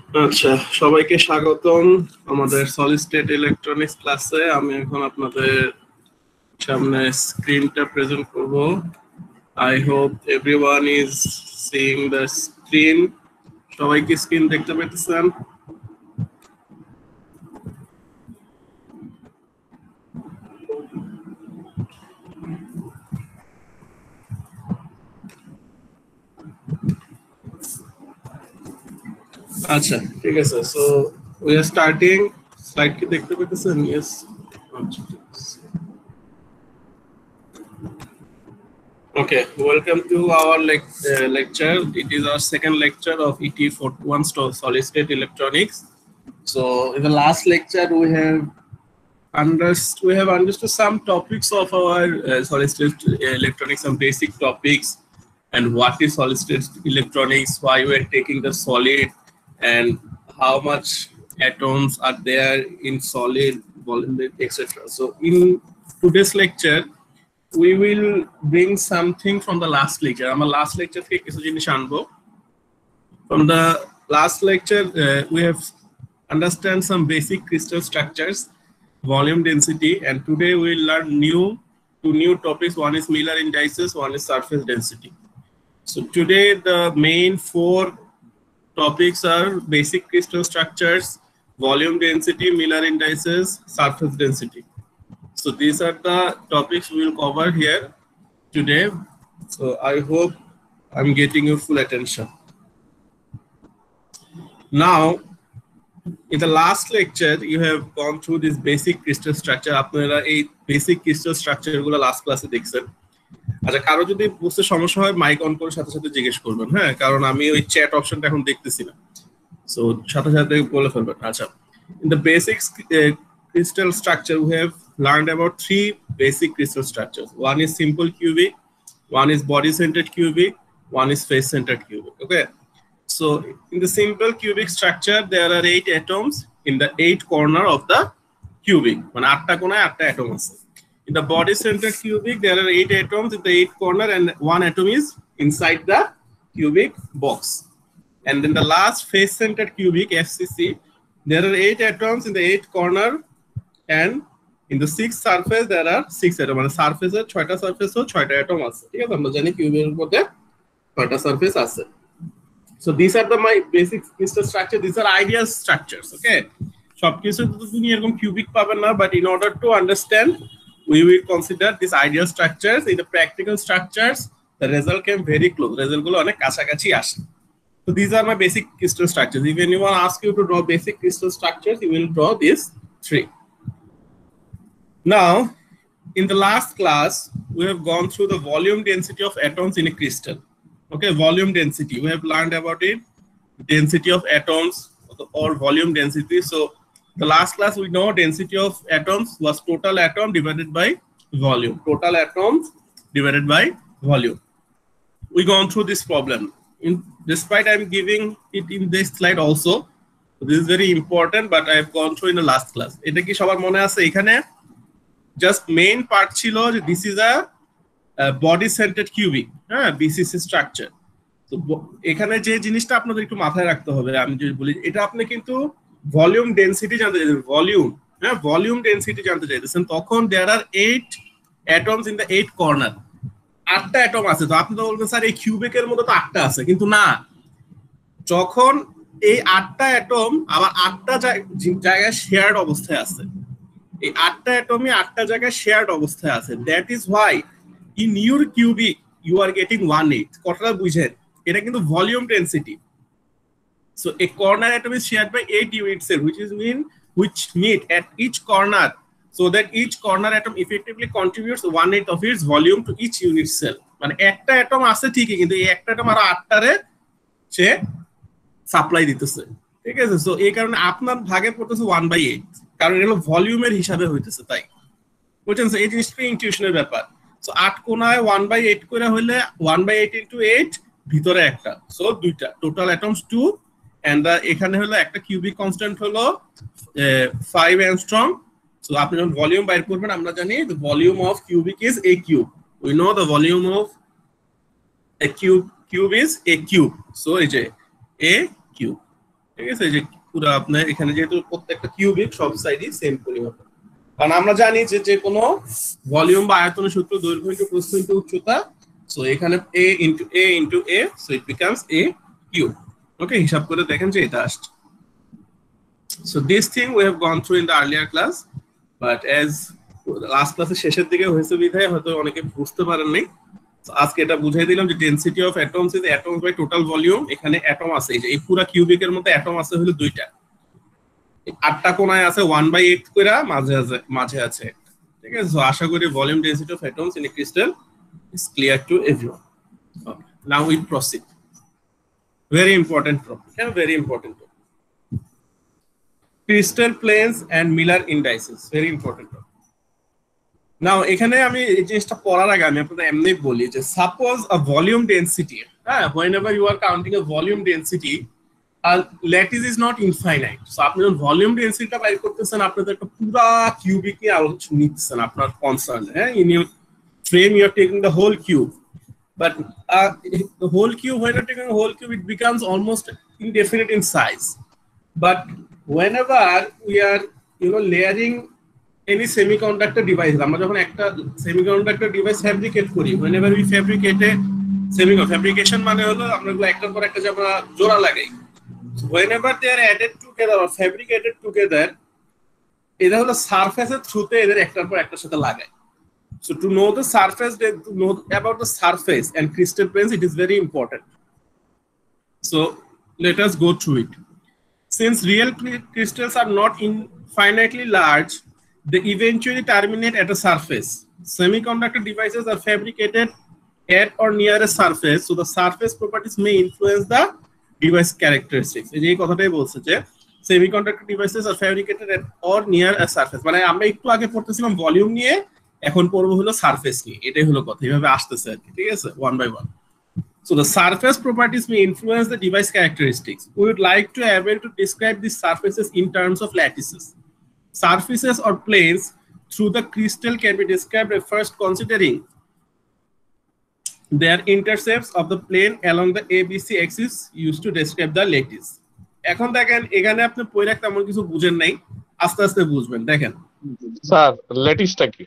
আচ্ছা, সবাইকে স্বাগতম আমাদের সলিড স্টেট ইলেকট্রনিক্স ক্লাসে। আমি এখন আপনাদের সামনে স্ক্রিনটা প্রেজেন্ট করব। I hope everyone is seeing the screen. সবাই কি স্ক্রিন দেখতে পেতেছেন? আচ্ছা, ঠিক আছে। So we are starting. Slide কি দেখতে পেতেছেন? ইয়েস। আচ্ছা, ঠিক আছে। Okay, welcome to our lecture. It is our second lecture of ET41 solid state electronics. So in the last lecture we have understood some topics of our solid state electronics, some basic topics, and what is solid state electronics, why we are taking the solid, and how much atoms are there in solid, volume, etc. So in today's lecture we will bring something from the last lecture. Our last lecture থেকে কিছু জিনিস আনবো। From the last lecture we have understand some basic crystal structures, volume density, and today we will learn two new topics. One is Miller indices, one is surface density. So today the main four topics are basic crystal structures, volume density, Miller indices, surface density. So these are the topics we will cover here today. So I hope I'm getting your full attention. Now, in the last lecture, you have gone through this basic crystal structure. আপনারা এই basic crystal structure গুলো last ক্লাসে দেখছেন। আচ্ছা, কারো যদি বুঝতে সমস্যা হয় মাইক অন করে সাথে সাথে জিজ্ঞেস করবেন, হ্যাঁ, কারণ আমি ওই চ্যাট অপশনটা এখন দেখতেছি না। সো সাথে সাথে বলে ফেলবেন। আচ্ছা, in the basic crystal structure we have learned about three basic crystal structures. One is simple cubic, one is body centered cubic, one is face centered cubic. Okay, so in the simple cubic structure there are 8 atoms in the 8 corner of the cubic. মানে 8টা কোণায় 8টা atom আছে. In the body centered cubic there are 8 atoms in the 8 corner and one atom is inside the cubic box. And then the last face centered cubic FCC, there are 8 atoms in the 8 corner and in the 6th surface there are 6 atoms. মানে সারফেসে 6টা surface ও 6টা atom আছে। ঠিক আছে, আমরা জানি কিউবের মধ্যে 6টা সারফেস আছে। So these are my basic crystal structure. These are ideal structures. Okay, সবকিছু তো তুমি এরকম কিউবিক পাবেন না, but in order to understand we will consider these ideal structures. In the practical structures the result came very close. Result গুলো অনেক কাছাকাছি আসে। So these are my basic crystal structures. If anyone asks you to draw basic crystal structures, you will draw these three. Now, in the last class, we have gone through the volume density of atoms in a crystal. Okay, volume density. We have learned about it. Density of atoms or volume density. So, the last class we know density of atoms was total atom divided by volume. Total atoms divided by volume. We gone through this problem. Despite I'm giving it in this slide also, so this is very important, but I have gone through in the last class. এটা কি সবার মনে আছে? এখানে just main part ছিল যে this is a body centered cubic, হ্যাঁ, BCC structure. তো এখানে যে জিনিসটা আপনাদের একটু মাথায় রাখতে হবে, আমি যদি বলি এটা আপনি কিন্তু ভলিউম ডেনসিটি জানতে চাইছেন, ভলিউম, হ্যাঁ, ভলিউম ডেনসিটি জানতে চাইতেছেন, তখন there are 8 atoms in the 8 corner. 8টা atom আছে। তো আপনি তো বলবেন স্যার এই কিউবিকের মধ্যে তো 8টা আছে, কিন্তু না, যখন এই 8টা অ্যাটম আবার 8টা জায়গায় শেয়ার্ড অবস্থায় আছে, এই 8টা অ্যাটমই 8টা জায়গায় শেয়ার্ড অবস্থায় আছে, that is why in your cubic you are getting 1/8। কথাটা বুঝেন, এটা কিন্তু volume density. So a corner atom is shared by 8 unit cell which meet at each corner, so that each corner atom effectively contributes 1/8 of its volume to each unit cell. মানে একটা atom আছে ঠিকই, কিন্তু এই একটা atom আর 8টারে সে supply দিতেছে। ঠিক আছে, সো এই কারণে আপনার ভাগে পড়তেছে 1/8, কারণ এগুলো ভলিউমের হিসাবে হইতেছে। তাই বুঝছেন, এই জিনিসটা ইনটিউশনের ব্যাপার। সো 8 কোণায় 1/8 করে হইলে 1/8 into 8 ভিতরে একটা, সো দুইটা, টোটাল অ্যাটমস 2, এন্ড এখানে হলো একটা কিউবিক কনস্ট্যান্ট হলো 5 অ্যাংস্ট্রম। সো আপনি যখন ভলিউম বাইর করবেন, আমরা জানি the volume of cubic is a cube. We know the volume of a cube is a cube. So এই যে a cube, ঠিক আছে, যে পুরো আপনার এখানে যেহেতু প্রত্যেকটা কিউবিক সব সাইডই সেম পরিমাণ, কারণ আমরা জানি যে যে কোনো ভলিউম বা আয়তনের সূত্র দৈর্ঘ্য ইনটু প্রস্থ ইনটু উচ্চতা, সো এখানে a into a, so it becomes a cube. Okay, হিসাব করে দেখেন যে এটা আসছে। So this thing we have gone through in the earlier class, but as last ক্লাসের শেষের দিকে হয়েছে বিধায় হয়তো অনেকে বুঝতে পারেন নাই। আজকে এটা বুঝাই দিলাম যে density of atoms is atoms by total volume. এখানে অ্যাটম আছে, এই পুরো কিউবিকের মধ্যে অ্যাটম আছে হলো 2টা, 8টা কোণায় আছে 1/8 করে, মাঝে আছে। ঠিক আছে, সো আশা করি volume density of atoms in a crystal is clear to everyone. Okay. Now we proceed. Very important topic. Yeah, very important topic. Crystal planes and Miller indices. Very important topic. Now, এখানে আমি এই জিনিসটা পড়ার আগে আমি আপনাদের এমনি বলি যে suppose a volume density, whenever you are counting a volume density, lattice is not infinite. So আপনি যখন ভলিউম ডেনসিটিটা বাইর করতেছেন, আপনি তো একটা পুরো কিউবিক নিয়ে আলোচনা নিচ্ছেন আপনার কনসার্ন, হ্যাঁ, in your frame you are taking the whole cube, but the whole cube, when you're taking the whole cube, it becomes almost indefinite in size. But whenever we are layering any semiconductor device, আমরা যখন একটা semiconductor device fabricate করি, whenever we fabricate a fabrication মানে হলো আমরা একটার পর একটা যে আমরা জোড়া লাগাই, whenever they are added together or fabricated together, এটা হলো সারফেসের থ্রুতে এদের একটার পর একটার সাথে লাগায়। So to know the surface, to know about the surface and crystal planes, it is very important. So let us go through it. Since real crystals are not infinitely large, they eventually terminate at a surface. Semiconductor devices are fabricated at or near a surface, so the surface properties may influence the device characteristics. এই কথাটাই বলছে যে semiconductor devices are fabricated at or near a surface, মানে আমরা একটু আগে পড়তেছিলাম volume নিয়ে, এখন পড়বো হলো সারফেস নিয়ে, এটাই হলো কথা, এইভাবে আসতেছে আর কি। ঠিক আছে, one by one. So the surface properties may influence the device characteristics. We would like to be able to describe these surfaces in terms of lattices. Surfaces or planes through the crystal can be described by first considering their intercepts of the plane along the ABC axis used to describe the lattice. এখন দেখেন এখানে আপনি পড়ে তেমন কিছু বুঝেন নাই, আস্তে আস্তে বুঝবেন। দেখেন স্যার, ল্যাটিসটা কি?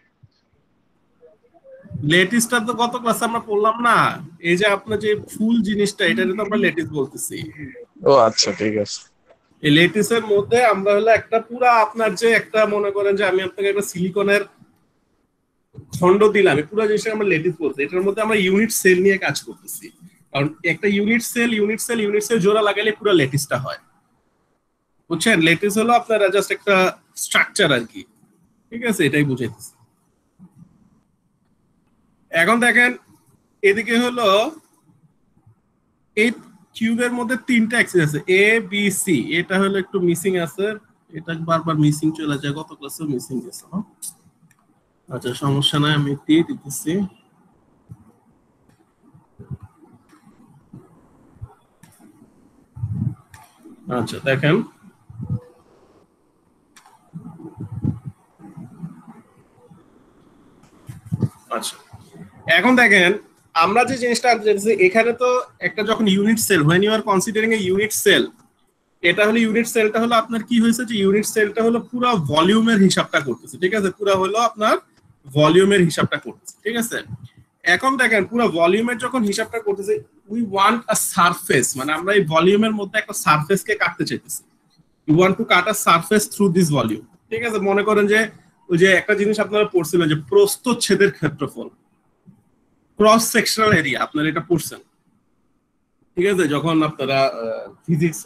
লেটিসটা তো গত ক্লাসে আমরা পড়লাম না, এই যে আপনার যে ফুল জিনিসটা, এটা তো আমরা লেটিস বলতেছি। ও আচ্ছা, ঠিক আছে। এই লেটিসের মধ্যে আমরা হলো একটা পুরা আপনার যে একটা মনে করেন যে আমি আপনাকে একটা সিলিকনের খন্ড দিলাম, এই পুরো জিনিসটা আমরা লেটিস বলছি। এটার মধ্যে আমরা ইউনিট সেল নিয়ে কাজ করতেছি, কারণ একটা ইউনিট সেল জোড়া লাগালে পুরো লেটিসটা হয়, বুঝছেন? লেটিস হলো আপনারা জাস্ট একটা স্ট্রাকচার আর কি। ঠিক আছে, এটাই বুঝাইতেছি। এখন দেখেন এদিকে হলো এই কিউবের মধ্যে 3টা অ্যাক্সিস আছে, এ বি সি। এটা হলো একটু মিসিং আছে, এটা বারবার মিসিং চলে যায়, গত ক্লাসেও মিসিং গেছে। আচ্ছা, সমস্যা নাই, আমি দিয়ে দিতেছি। আচ্ছা দেখেন, আচ্ছা এখন দেখেন আমরা যে জিনিসটা এখানে তো একটা যখন unit cell, when you are considering a unit cell, এটা হলো ইউনিট সেলটা হলো আপনার কি হয়েছে যে ইউনিট সেলটা হলো পুরো ভলিউমের হিসাবটা করতেছে। ঠিক আছে, পুরো হলো আপনার ভলিউমের হিসাবটা করতেছে। ঠিক আছে, এখন দেখেন পুরো ভলিউমের যখন হিসাবটা করতেছে, উই ওয়ান্ট আ সারফেস, মানে আমরা এই ভলিউমের মধ্যে একটা সারফেসকে কাটতে চাইতেছি। You want to cut a surface through this volume. ঠিক আছে, মনে করেন যে ওই যে একটা জিনিস আপনারা পড়ছিলেন যে প্রস্থচ্ছেদের ক্ষেত্রফল, ক্রস সেকশনাল এরিয়া, আপনারা এটা পড়ছেন। ঠিক আছে, যখন আপনারা ফিজিক্স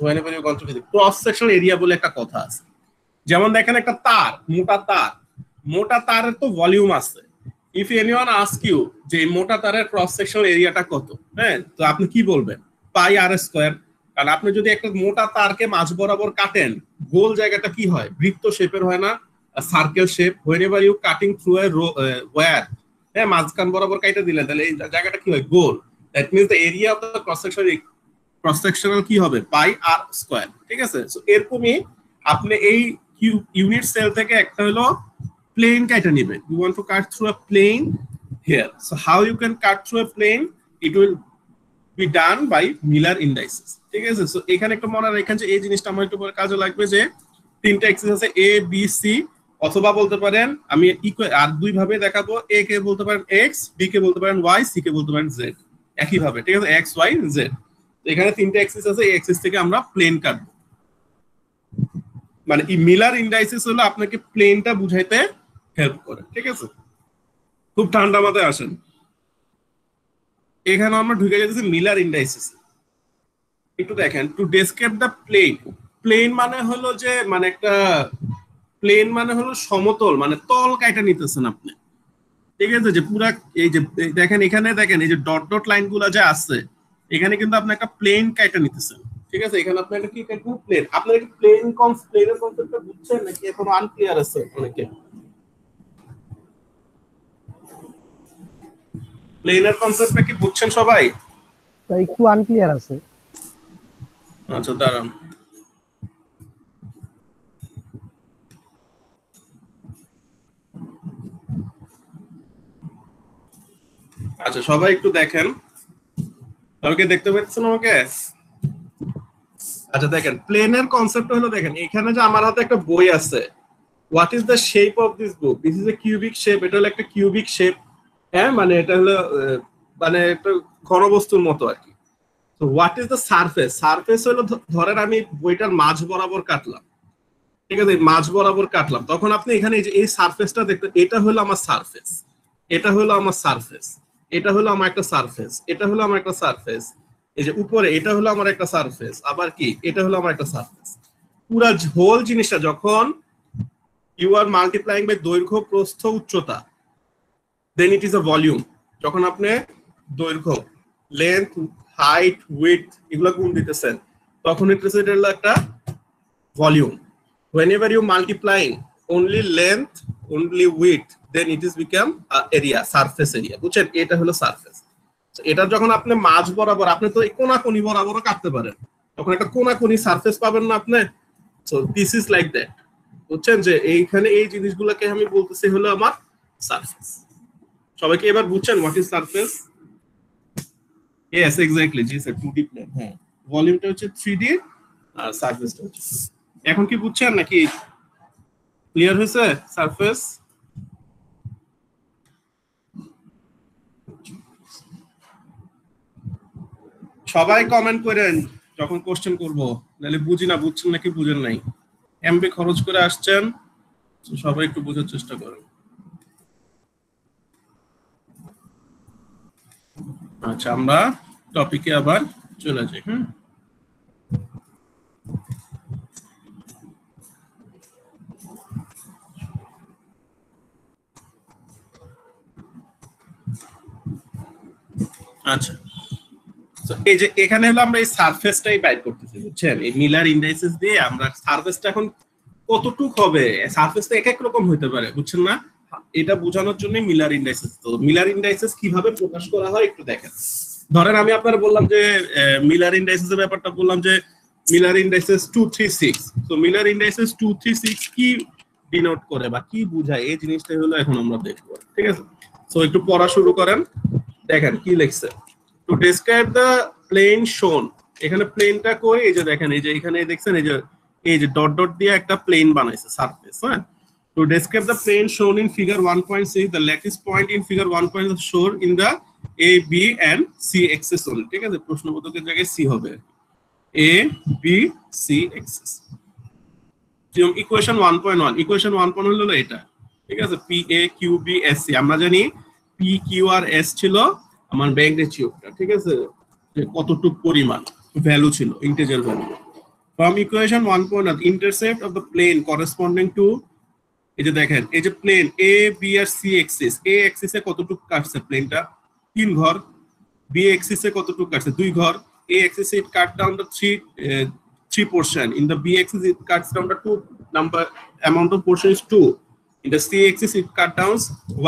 ক্রস সেকশনাল এরিয়া বলে একটা কথা আছে। যেমন দেখেন একটা তার, মোটা তারের তো ভলিউম আছে। ইফ এনিওয়ান আস্ক ইউ যে মোটা তারের ক্রস সেকশনাল এরিয়াটা কত, হ্যাঁ, তো আপনি কি বলবেন? পাই আর স্কয়ার। কারণ আপনি যদি একটা মোটা তারকে মাঝ বরাবর কাটেন, গোল জায়গাটা কি হয়? বৃত্ত শেপের হয় না, circle shape. whenever you cutting through a wire, হ্যাঁ, মাঝখান বরাবর কাইটা দিলেন, তাহলে এই জায়গাটা কি হয়? গোল। That means the area of the cross sectional কি হবে? পাই আর স্কয়ার। ঠিক আছে, সো এরকমই আপনি এই ইউনিট সেল থেকে একটা হলো প্লেন কাইটা নেবেন। You want to cut through a plane here. So how you can cut through a plane? It will be done by Miller indices. ঠিক আছে, সো এখানে একটু মনে রাখেন যে এই জিনিসটা আমার একটু পরে কাজে লাগবে, যে তিনটা এক্সিস আছে এ বি সি, অথবা বলতে পারেন আমি আর দুই ভাবে দেখাবো, এ কে বলতে পারেন এক্স, বি কে বলতে পারেন ওয়াই, সি কে বলতে পারেন জেড, একই ভাবে। ঠিক আছে, এক্স ওয়াই জেড। এখানে তিনটা এক্সিস আছে, এই এক্সিস থেকে আমরা প্লেন কাটবো। মানে এই মিলার ইন্ডাইসিস হলো আপনাকে প্লেনটা বুঝাইতে হেল্প করে। ঠিক আছে, খুব ঠান্ডা মাথায় আসেন। এখানে আমরা ঢুকে যেতেছি মিলার ইন্ডাইসিস। একটু দেখেন, to describe the plane. Plane মানে হলো যে মানে একটা প্লেন মানে হলো সমতল, মানে তল কাইটা নিতেছেন আপনি। ঠিক আছে, যে পুরা এই যে দেখেন এখানে দেখেন এই যে ডট ডট লাইন গুলা যে আছে, এখানে কিন্তু আপনি একটা প্লেন কাইটা নিতেছেন। ঠিক আছে, এখানে আপনি একটা কি কাটবেন, প্লেন। আপনারা কি প্লেনের কনসেপ্টটা বুঝছেন নাকি এখনো আনক্লিয়ার আছে অনেকে? প্লেনের কনসেপ্টটা কি বুঝছেন সবাই? তাই একটু আনক্লিয়ার আছে। আচ্ছা দাঁড়ান, আচ্ছা সবাই একটু দেখেন, সবাইকে দেখতে পাচ্ছেন আমাকে? আচ্ছা দেখেন, প্লেনের কনসেপ্ট হলো, দেখেন এখানে যে আমার হাতে একটা বই আছে, what is the shape of this book, this is A cubic shape. এটা হলো একটা কিউবিক শেপ, হ্যাঁ, মানে এটা হলো মানে একটা ঘনবস্তুর মতো আর কি। তো what is the surface, surface হলো ধরেন আমি বইটার মাঝ বরাবর কাটলাম। ঠিক আছে, মাঝ বরাবর কাটলাম, তখন আপনি এখানে এই সারফেসটা দেখতে, এটা হলো আমার সারফেস, এটা হলো আমার সারফেস, এটা হলো আমার একটা সারফেস, এটা হলো আমার একটা সারফেস, এই যে উপরে এটা হলো আমার একটা সারফেস, আবার কি এটা হলো আমার একটা সারফেস। পুরা হোল জিনিসটা যখন ইউ আর মাল্টিপ্লাইং বাই দৈর্ঘ্য প্রস্থ উচ্চতা, দেন ইট ইজ আ ভলিউম। যখন আপনি দৈর্ঘ্য, লেন্থ, হাইট, উইডথ এগুলো গুণ দিতেছেন, তখন এটা হলো একটা volume. whenever you multiplying only length, only width, then it is become area, surface area। বুঝছেন, এটা হলো সারফেস। এটা যখন আপনি মাঝ বরাবর, আপনি তো কোনাকুনি বরাবরও কাটতে পারেন, তখন একটা কোনাকুনি সারফেস পাবেন না আপনি। So this is like that. বুঝছেন, যে এইখানে এই জিনিসগুলোকে আমি বলতেছি হলো আমার সারফেস। সবাইকে এবার বুঝছেন what is surface? Yes exactly, জি স্যার, 2D প্লেন। হ্যাঁ, ভলিউমটা হচ্ছে 3D আর সারফেসটা হচ্ছে। এখন কি বুঝছেন নাকি ক্লিয়ার হয়েছে সারফেস? সবাই কমেন্ট করেন যখন কোশ্চেন করব, নাহলে বুঝি না, বুঝছেন নাকি বুঝেন নাই। এমবি খরচ করে আসছেন, সবাই একটু বোঝার চেষ্টা করেন। আচ্ছা, আমরা টপিকে আবার চলে যাই। আচ্ছা, তো এই যে এখানে হলো আমরা এই সারফেসটাই বাইর করতেছি। বুঝছেন, এই মিলার ইন্ডাইসেস দিয়ে আমরা সারফেসটা এখন কতটুক হবে, সারফেসটা এক এক রকম হতে পারে, বুঝছেন না? এটা বোঝানোর জন্য মিলার ইন্ডাইসেস। তো মিলার ইন্ডাইসেস কিভাবে প্রকাশ করা হয় একটু দেখেন। ধরেন আমি আপনারা বললাম যে মিলার ইন্ডাইসেস এর ব্যাপারটা বললাম যে মিলার ইন্ডাইসেস 236। তো মিলার ইন্ডাইসেস 236 কি ডিনোট করে বা কি বোঝায়, এই জিনিসটাই হলো এখন আমরা দেখব। ঠিক আছে, তো একটু পড়া শুরু করেন। দেখেন কি লিখছে, টু ডেসক্রাইব দ্য প্লেন শোন। এখানে প্লেনটা কই, এই যে দেখেন, এই যে এখানে দেখছেন, এই যে ডট ডট দিয়ে একটা প্লেন বানাইছে সারফেস। হ্যাঁ, to describe the plane shown in figure 1.6, the lattice point in figure 1.6 is shown in the a b and c axis only। ঠিক আছে, প্রশ্নবোধকের জায়গায় c হবে, a b c axis। যেমন equation 1.1, equation 1.1 হলো এটা। ঠিক আছে, p a q b s c, আমরা জানি p q আর s ছিল আমার ম্যাগনিটিউডটা। ঠিক আছে, যে কতটুকু পরিমাণ ভ্যালু ছিল, integer value. From equation 1.1, intercept of the plane corresponding to, এই যে দেখেন, এই যে plane A B R C axis, এ এক্সিসে কতটুকু কাটছে প্লেনটা 3 ঘর, বি এক্সিসে কতটুকু কাটছে 2 ঘর, এ এক্সিসে it cut down the 3 portion, in the b axis it cuts down the 2 number amount of portion is 2, in the c axis it cut down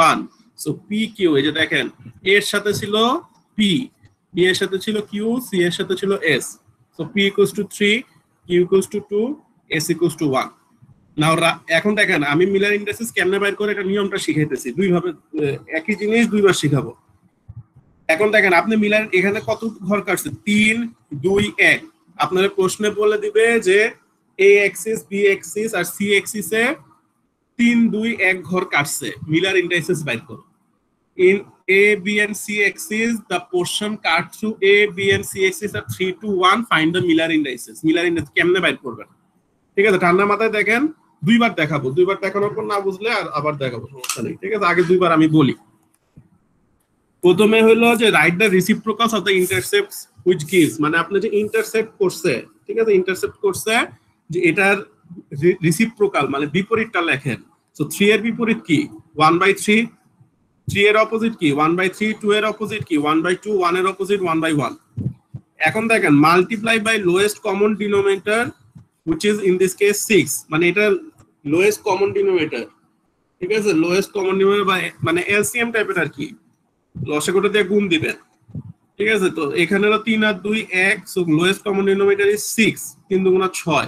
1। so p q, এই যে দেখেন, a এর সাথে ছিল p, b এর সাথে ছিল q, c এর সাথে ছিল s। so p equals to 3, q equals to 2, s equals to 1। নাও এখন দেখেন আমি মিলার ইন্ডাইসেস কেমনে বাইর করে এটা নিয়মটা শিখাইতেছি, দুই ভাবে একই জিনিস দুইবার শিখাবো। এখন দেখেন আপনি মিলার এখানে কত ঘর কাটছে 3 2 1 আপনার প্রশ্নে বলে দিবে যে এ এক্সিস বি এক্সিস আর সি এক্সিসে 3 2 1 ঘর কাটছে মিলার ইন্ডাইসেস বাইর করো in A B and C axis the portion cut through A B and C axis are 3 to 1 find the Miller indices কেমনে বাইর করবেন ঠিক আছে ঠান্ডা মাথায় দেখেন দুইবার দেখাবো দুইবার দেখানোর পর না বুঝলে আর আবার দেখাবো সমস্যা নেই ঠিক আছে আগে দুইবার আমি বলি প্রথমে হলো যে write the reciprocals of the intercepts which gives মানে আপনি যে ইন্টারসেপ্ট করছে ঠিক আছে ইন্টারসেপ্ট করছে যে এটার রেসিপ্রোকাল মানে বিপরীতটা লেখেন সো 3 এর বিপরীত কি 1/3 3 এর অপোজিট কি 1/3 2 এর অপোজিট কি 1/2 1 এর অপোজিট 1/1 এখন দেখেন multiply by lowest common denominator which is in this case 6 মানে এটা লোয়েস্ট কমন ডিনোমিনেটর ঠিক আছে লোয়েস্ট কমন ডিনোমিনেটর মানে এলসিএম টাইপের আর কি লসাগুটা দিয়ে গুণ দিবেন ঠিক আছে তো এখানে হলো 3 আর 2 1 so lowest common denominator is 6 3 দুগুণা 6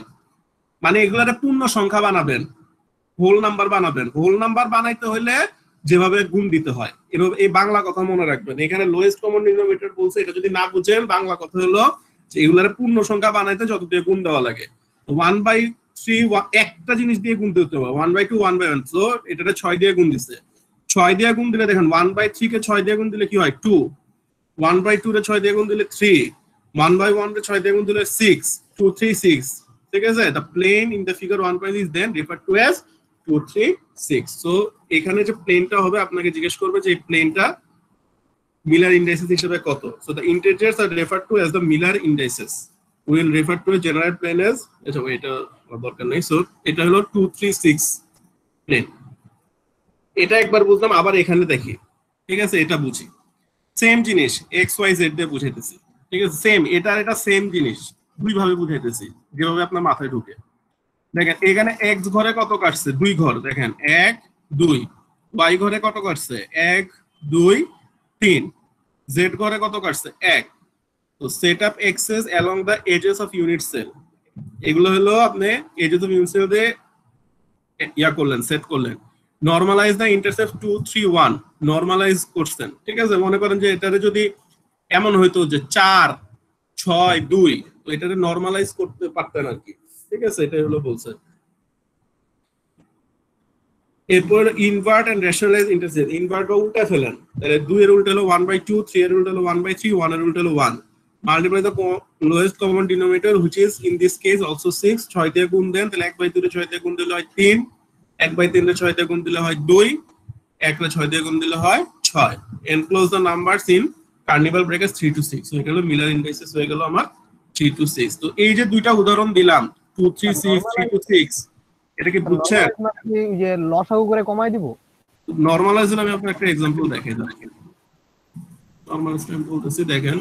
মানে এগুলারে পূর্ণ সংখ্যা বানাবেন হোল নাম্বার বানাবেন হোল নাম্বার বানাইতে হলে যেভাবে গুণ দিতে হয় এভাবে এই বাংলা কথা মনে রাখবেন এখানে লোয়েস্ট কমন ডিনোমিনেটর বলছে এটা যদি না বুঝেন বাংলা কথা হলো যে এগুলারে পূর্ণ সংখ্যা বানাইতে যত দিয়ে গুণ দেওয়া লাগে 1/3 একটা জিনিস দিয়ে গুণ দিতে হবে 1/2 1/1 সো এটাতে 6 দিয়ে গুণ দিছে 6 দিয়ে গুণ দিলে দেখেন 1/3 কে 6 দিয়ে গুণ দিলে কি হয় 2 1/2 রে 6 দিয়ে গুণ দিলে 3 1/1 রে 6 দিয়ে গুণ দিলে 6 2 3 6 ঠিক আছে the plane in the figure 1 is then referred to as 2 3 6 so এখানে যে প্লেনটা হবে আপনাকে জিজ্ঞেস করবে যে এই প্লেনটা মিলার ইন্ডাইসেস হিসেবে কত so the integers are referred to as the Miller indices we will refer to a general plane as আচ্ছা এটা দরকার নেই সো এটা হলো 2 3 6 প্লেন এটা একবার বুঝলাম আবার এখানে দেখি ঠিক আছে এটা বুঝি সেম জিনিস এক্স ওয়াই জেড দিয়ে বুঝাইতেছি ঠিক আছে সেম এটা সেম জিনিস দুই ভাবে বুঝাইতেছি যেভাবে আপনার মাথায় ঢুকে দেখেন এখানে এক্স ঘরে কত কাটছে দুই ঘর দেখেন 1 2 ওয়াই ঘরে কত কাটছে 1 2 3 জেড ঘরে কত কাটছে 1 তো set up axes along the edges of unit cell এগুলো হলো আপনি এজেস অফ ইউনিট সেল দিয়ে ইয়া করলেন সেট করলেন নরমালাইজ দ্য ইন্টারসেপ্ট 2 3 1 নরমালাইজ করছেন ঠিক আছে মনে করেন যে এটারে যদি এমন হইতো যে 4 6 2 তো এটারে নরমালাইজ করতে পারতেন আর কি ঠিক আছে এটাই হলো বলছে এরপর invert and rationalise intercept invert বা উল্টা ফেলেন তাহলে 2 এর উল্টা হলো 1/2 3 এর উল্টা হলো 1/3 1 এর উল্টা হলো 1 multiply the lowest common denominator which is in this case also 6 6 দিয়ে গুণ দেন তাহলে 1/2 রে 6 দিয়ে গুণ দিলে হয় 3 1/3 রে 6 দিয়ে গুণ দিলে হয় 2 1 রে 6 দিয়ে গুণ দিলে হয় 6 enclose the numbers in carnival brackets 3 to 6 so এটা হলো মিলার ইন্ডাইসেস হয়ে গেল আমার 3 to 6 তো এই যে দুইটা উদাহরণ দিলাম 2 3 6 3 to 6 এটা কি বুঝছেন এই যে লসাগু করে কমাই দিব নরমালাইজ আমি আপনাকে একটা एग्जांपल দেখাই দিই নরমালাইজ আমি বলতেছি দেখেন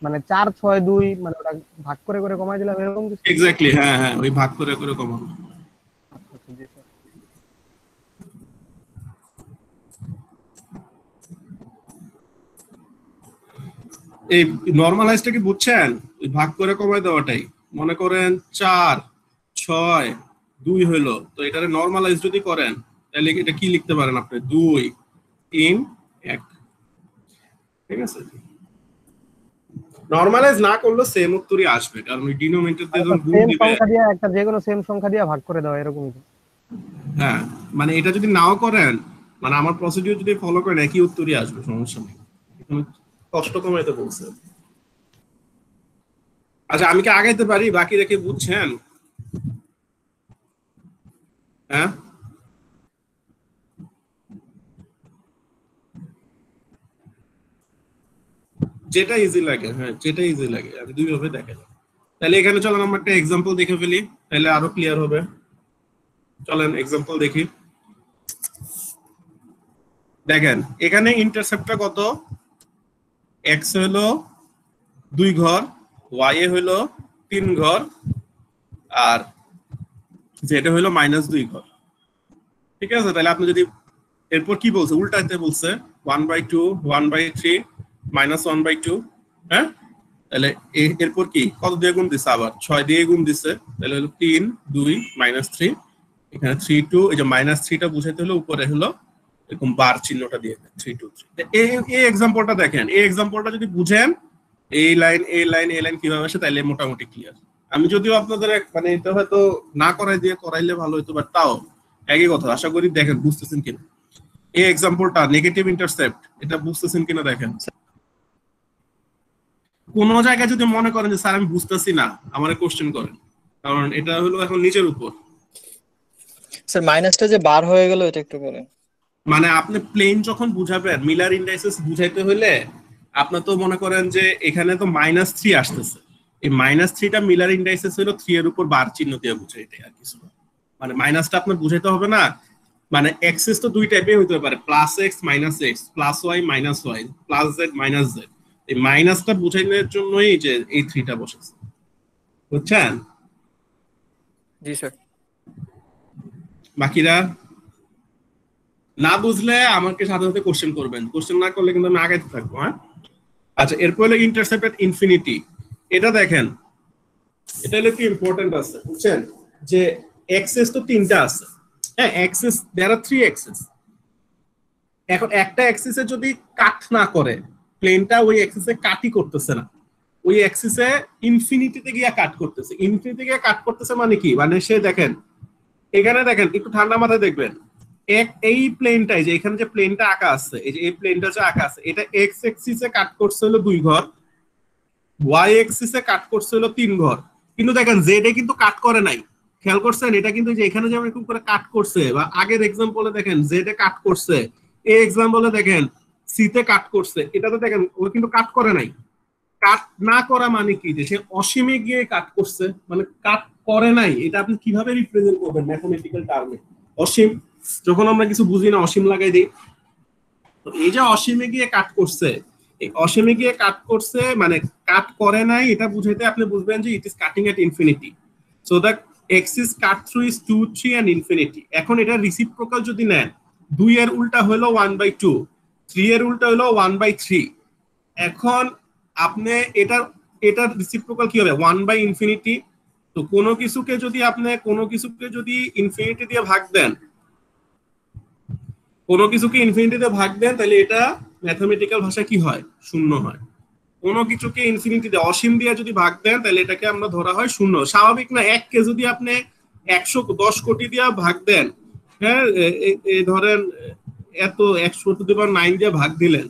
মানে 4 6 2 মানে ওটা ভাগ করে করে কমাই দিলাম এরকম কিছু এক্স্যাক্টলি হ্যাঁ হ্যাঁ ওই ভাগ করে করে কমানো এই নরমালাইজটা কি বুঝছেন ওই ভাগ করে কমাই দেওয়াটাই মনে করেন 4 6 2 হলো তো এটারে নরমালাইজ যদি করেন তাহলে এটা কি লিখতে পারেন আপনি 2 3 1 ঠিক আছে নরমালাইজ না করলে সেম উত্তরই আসবে কারণ ওই ডিনোমিনেটর দিয়ে যখন গুণ দিবে সংখ্যা দিয়ে একটা যে কোনো সেম সংখ্যা দিয়ে ভাগ করে দাও এরকম হ্যাঁ মানে এটা যদি নাও করেন মানে আমার প্রসিডিউর যদি ফলো করেন একই উত্তরই আসবে সমস্যা নেই কষ্ট কমাইতে বলছে আচ্ছা আমি কি আগাইতে পারি বাকি রেখে বুঝছেন হ্যাঁ যেটা ইজি লাগে হ্যাঁ যেটা ইজি লাগে আমি দুই ভাবে দেখা যায় তাহলে এখানে চলেন আমরা একটা एग्जांपल দেখে ফেলি তাহলে আরো ক্লিয়ার হবে চলেন एग्जांपल দেখি দেখেন এখানে ইন্টারসেপ্টটা কত x হলো 2 ঘর y এ হলো 3 ঘর আর z এ হলো -2 ঘর ঠিক আছে তাহলে আপনি যদি এরপর কি বলছে উল্টাতে বলছে 1/2 1/3 -1/2 হ্যাঁ তাহলে এরপর কি কত দিয়ে গুণ দিছে আবার 6 দিয়ে গুণ দিছে তাহলে হলো 3 2 -3 এখানে 3 2 এই যে -3টা বুঝাইতে হলো উপরে হলো এরকম বার চিহ্নটা দিয়ে 3 2 3। এই এক্সাম্পলটা দেখেন, এই এক্সাম্পলটা যদি বুঝেন এই লাইন এই লাইন এই লাইন কিভাবে আসে তাইলে মোটামুটি ক্লিয়ার। আমি যদিও আপনাদের মানে এটা হয়তো না করাই দিয়ে করাইলে ভালো হতো, বাট তাও একই কথা। আশা করি দেখেন বুঝতেছেন কিনা। এই এক্সাম্পলটা নেগেটিভ ইন্টারসেপ্ট, এটা বুঝতেছেন কিনা দেখেন। কোন জায়গায় যদি মনে করেন যে স্যার আমি বুঝতেছি না, আমারে কোশ্চেন করেন, কারণ এটা হলো এখন নিজের উপর। স্যার মাইনাসটা যে বার হয়ে গেল এটা একটু বলেন। মানে আপনি প্লেন যখন বুঝাবেন, মিলার ইন্ডাইসেস বুঝাইতে হলে আপনার তো মনে করেন যে এখানে তো -3 আসতেছে, এই -3টা মিলার ইন্ডাইসেস হলো 3 এর উপর বার চিহ্ন দিয়ে বুঝাই, এটাই আর কিছু না। মানে মাইনাসটা আপনার বুঝাইতে হবে না। মানে এক্সেস তো দুই টাইপের হইতে পারে, +x -x, +y -y, +z -z। এই মাইনাসটা বুঝাইনোর জন্যই যে এই 3টা বসেছে, বুঝছেন? জি স্যার। বাকিরা না বুঝলে আমাকে সাথে সাথে কোশ্চেন করবেন, কোশ্চেন না করলে কিন্তু আমি আগাইতে থাকবো। হ্যাঁ, আচ্ছা, এরপর হলো ইন্টারসেপ্ট এট ইনফিনিটি। এটা দেখেন, এটা হলো কি ইম্পর্টেন্ট আছে, বুঝছেন? যে এক্সেস তো 3টা আছে। হ্যাঁ, এক্সেস देयर আর 3 এক্সেস। এখন একটা এক্সেসে যদি কাট না করে, প্লেনটা ওই এক্সেসে কাটই করতেছে না, ওই এক্সেসে ইনফিনিটিতে গিয়া কাট করতেছে। ইনফিনিটিতে গিয়া কাট করতেছে মানে কি? মানে সে দেখেন এখানে, দেখেন একটু ঠান্ডা মাথায় দেখবেন, এই প্লেনটাই যে এখানে যে প্লেনটা আঁকা আছে, এই যে এই প্লেনটা যে আঁকা আছে, এটা এক্স এক্সিসে কাট করছে হলো 2 ঘর, ওয়াই এক্সিসে কাট করছে হলো 3 ঘর। কিন্তু দেখেন জেড এ কিন্তু কাট করে নাই, খেয়াল করছেন? এটা কিন্তু যে এখানে যেমন এরকম করে কাট করছে, বা আগের এক্সাম্পলে দেখেন জেড এ কাট করছে, এই এক্সাম্পলে দেখেন সি তে কাট করছে, এটাতে দেখেন ও কিন্তু কাট করে নাই। কাট না করা মানে কি? যে সে অসীমে গিয়ে কাট করছে, মানে কাট করে নাই। এটা আপনি কিভাবে রিপ্রেজেন্ট করবেন ম্যাথমেটিক্যাল টার্মে? অসীম, যখন আমরা কিছু বুঝি না অসীম লাগাই দিই। তো এই যে অসীমে গিয়ে কাট করছে, এই অসীমে গিয়ে কাট করছে মানে কাট করে নাই, এটা বুঝাইতে আপনি বুঝবেন যে it is cutting at infinity. So the axis cut through is 2 3 and infinity. এখন এটা রেসিপ্রোকাল যদি নেন, 2 এর উল্টা হলো 1/2, 3 এর উল্টা হলো 1/3। এখন আপনি এটার রেসিপ্রোকাল কি হবে? 1/ইনফিনিটি। তো কোনো কিছুকে যদি আপনি ইনফিনিটি দিয়ে ভাগ দেন, কোনো কিছুকে ইনফিনিটিতে ভাগ দেন, তাহলে এটা ম্যাথমেটিক্যাল ভাষায় কি হয়? শূন্য হয়। কোনো কিছুকে ইনফিনিটিতে অসীম দিয়ে যদি ভাগ দেন, তাহলে এটাকে আমরা ধরা হয় শূন্য। স্বাভাবিক না? 1 কে যদি আপনি 110 কোটি দিয়ে ভাগ দেন, হ্যাঁ, এই ধরেন এত 100⁹ দিয়ে ভাগ দিলেন,